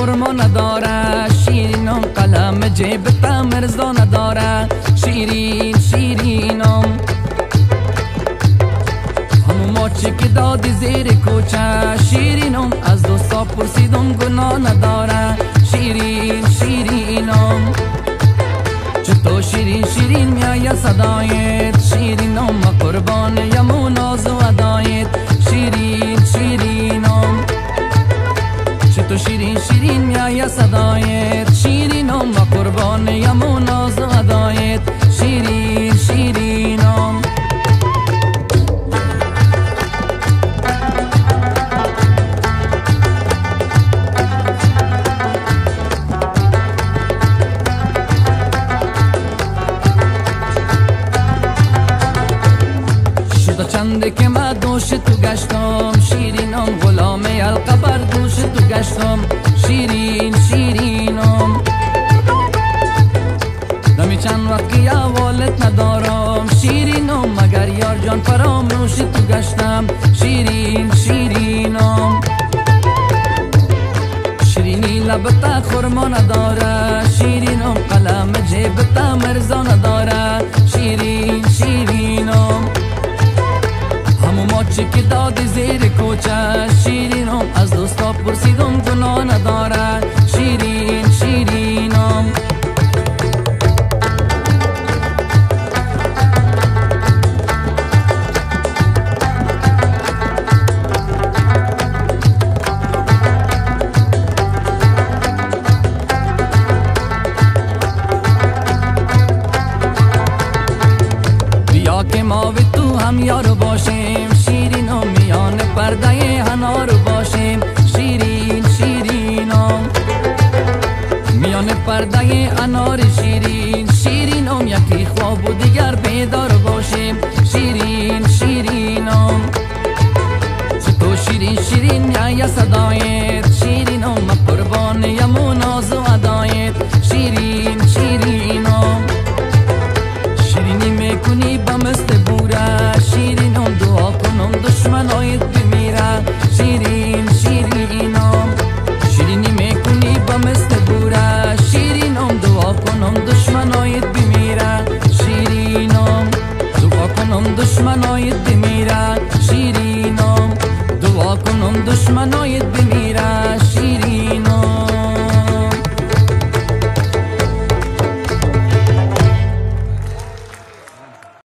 خورما نداره، شیرینم قلم جیبتا مرزا نداره. شیرین شیرینم همون ماچی که دادی زیر کوچه، شیرینم از دوستا پرسیدم گناه نداره. شیرین شیرینم چطور شیرین شیرین میآید صدایت، شیرینم قربان یمون ناز و ادایت. شیرین شیرینم چطور شیرین شیرین میآید صدایت، شیرینم قربان یمون ناز و ادایت. شیرین شیرینم چنده که من دوش تو گشتم، شیرینم غلام القبر دوش تو گشتم. شیرین شیرینم دمی چند وقت که اولت ندارم، شیرینم مگر یار جان فراموش تو گشتم. شیرین شیرینم شیرینی لبتا خورما نداره، شیرینم قلم جیبتا مرزا نداره. شیرین شیرینم همون ماچی که دادی زیر کوچه، شیرینم از دوستا پرسیدم گناه نداره. شیرین شیرینم بیا که ما و تو هم یارو باشیم، شیرینم میان پرده هنار باشیم. شیرین شیرینم میان پرده انار، شیرین شیرینم یکی خواب و دیگر بیدار باشیم. شیرین شیرینم چطور شیرین شیرین میآید صدایت، شیرینم قربان یمون ناز و ادایت. شیرین شیرینم شیرینی میکنی با مست بوره، شیرینم دعا کنم دشمنایت بمیره. شیرین شیرینم شیرینی میکنی با مست بوره، شیرینم دعا کنم دشمنایت بمیره. شیرینم دعا کنم دشمنایت بمیره، شیرینم دعا کنم دشمنایت بمیره.